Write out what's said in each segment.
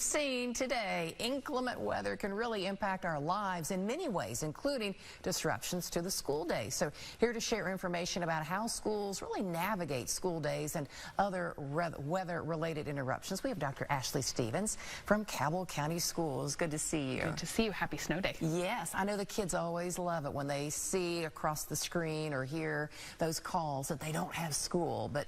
Seen today, inclement weather can really impact our lives in many ways, including disruptions to the school day. So here to share information about how schools really navigate school days and other weather-related interruptions, we have Dr. Ashley Stevens from Cabell County Schools. Good to see you. Good to see you. Happy snow day. Yes, I know the kids always love it when they see across the screen or hear those calls that they don't have school, but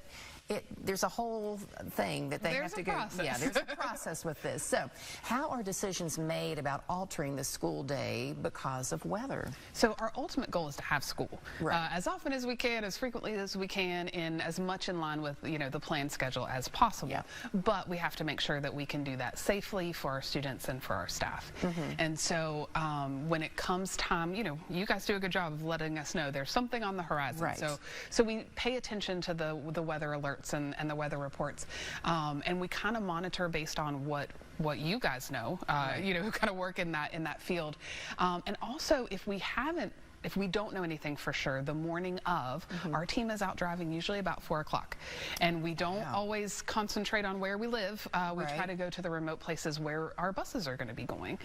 there's a whole thing that they have to go. Yeah, there's a process with this. So how are decisions made about altering the school day because of weather? So our ultimate goal is to have school as often as we can, as frequently as we can, in as much in line with the planned schedule as possible. Yeah. But we have to make sure that we can do that safely for our students and for our staff. And so when it comes time, you guys do a good job of letting us know there's something on the horizon. Right. So we pay attention to the weather alerts and the weather reports, and we kind of monitor based on what you guys know, who kind of work in that field, and also if we don't know anything for sure, the morning of, our team is out driving usually about 4 o'clock. And we don't always concentrate on where we live. We try to go to the remote places where our buses are going to be going.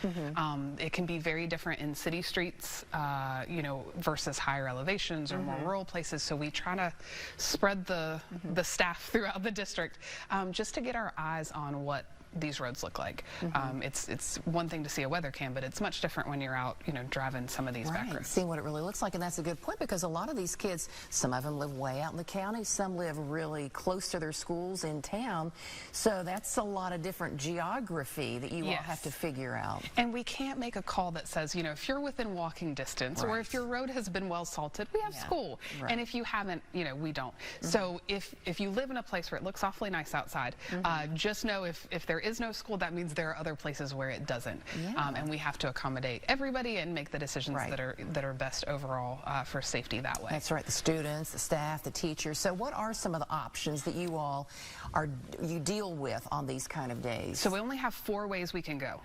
It can be very different in city streets, versus higher elevations or more rural places. So we try to spread the staff throughout the district just to get our eyes on what these roads look like. It's one thing to see a weather cam, but it's much different when you're out, driving some of these back roads. Seeing what it really looks like, and that's a good point, because a lot of these kids, some of them live way out in the county, some live really close to their schools in town, so that's a lot of different geography that you all have to figure out. And we can't make a call that says, if you're within walking distance, or if your road has been well salted, we have school, and if you haven't, we don't. So if you live in a place where it looks awfully nice outside, just know if there is no school, that means there are other places where it doesn't, and we have to accommodate everybody and make the decisions that are best overall for safety that way. That's right, the students, the staff, the teachers. So what are some of the options that you all deal with on these kind of days? So we only have 4 ways we can go.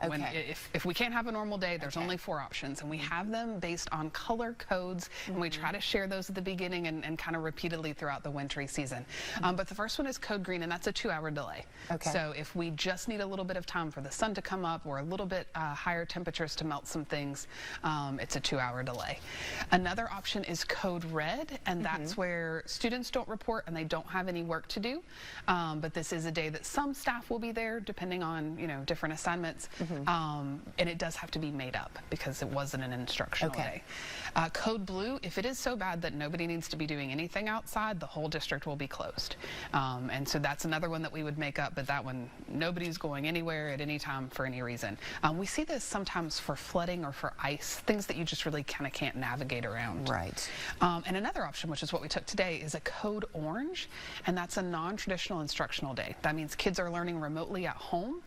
If we can't have a normal day, there's only 4 options, and we have them based on color codes, and we try to share those at the beginning and kind of repeatedly throughout the wintry season. But the first one is code green, and that's a 2-hour delay. So if we just need a little bit of time for the sun to come up or a little bit higher temperatures to melt some things, it's a 2-hour delay. Another option is code red, and that's where students don't report and they don't have any work to do, but this is a day that some staff will be there depending on different assignments, and it does have to be made up because it wasn't an instructional day. Code blue, if it is so bad that nobody needs to be doing anything outside, the whole district will be closed, and so that's another one that we would make up, but that one nobody's going anywhere at any time for any reason. We see this sometimes for flooding or for ice, things that you just really kind of can't navigate around. Right. And another option, which is what we took today, is a code orange, and that's a non-traditional instructional day. That means kids are learning remotely at home,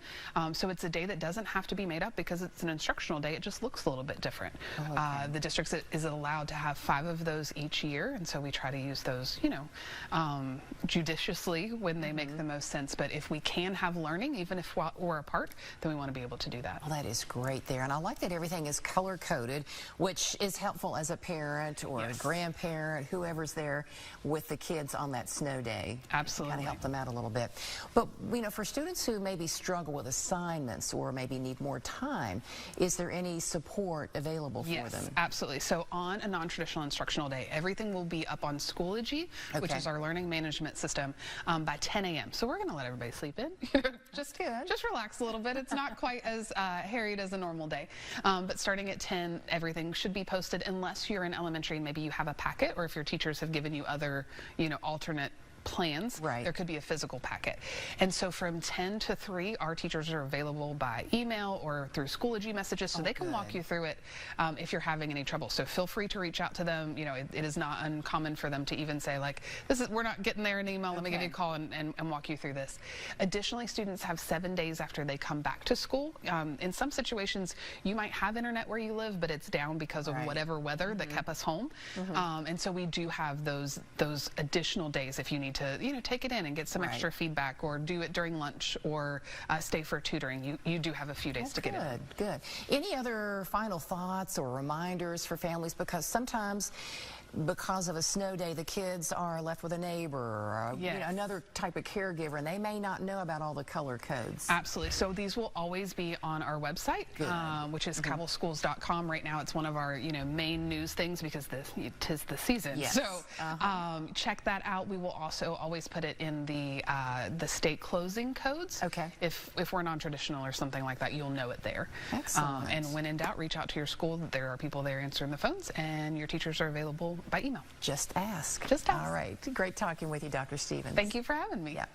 so it's a day that doesn't have to be made up because it's an instructional day. It just looks a little bit different. The district is allowed to have 5 of those each year, and so we try to use those, judiciously when they make the most sense. But if we can have learning, even if we're apart, then we want to be able to do that. Well, that is great there, and I like that everything is color-coded, which is helpful as a parent or a grandparent, whoever's there with the kids on that snow day. Absolutely. Kind of help them out a little bit. But, for students who maybe struggle with assignments or maybe need more time, is there any support available for them? Yes, absolutely. So on a non-traditional instructional day, everything will be up on Schoology, which is our learning management system, by 10 a.m. So we're going to let everybody sleep in. Just relax a little bit. It's not quite as harried as a normal day. But starting at 10, everything should be posted unless you're in elementary and maybe you have a packet, or if your teachers have given you other, alternate plans, there could be a physical packet. And so from 10 to 3, our teachers are available by email or through Schoology messages, so they can walk you through it if you're having any trouble. So feel free to reach out to them. It is not uncommon for them to even say, like, we're not getting there in email, let me give you a call and walk you through this. Additionally, students have 7 days after they come back to school. In some situations, you might have internet where you live, but it's down because of whatever weather that kept us home. And so we do have those additional days if you need to, take it in and get some extra feedback, or do it during lunch, or stay for tutoring. You do have a few days to get in. Good. Any other final thoughts or reminders for families? Because sometimes because of a snow day, the kids are left with a neighbor or another type of caregiver, and they may not know about all the color codes. Absolutely. So these will always be on our website, which is cabellschools.com. Right now, it's one of our main news things because tis the season. Yes. So check that out. We will also always put it in the state closing codes. Okay. If we're non-traditional or something like that, you'll know it there. Excellent. And when in doubt, reach out to your school. There are people there answering the phones, and your teachers are available by email. Just ask. Just ask. All right. Great talking with you, Dr. Stevens. Thank you for having me. Yeah.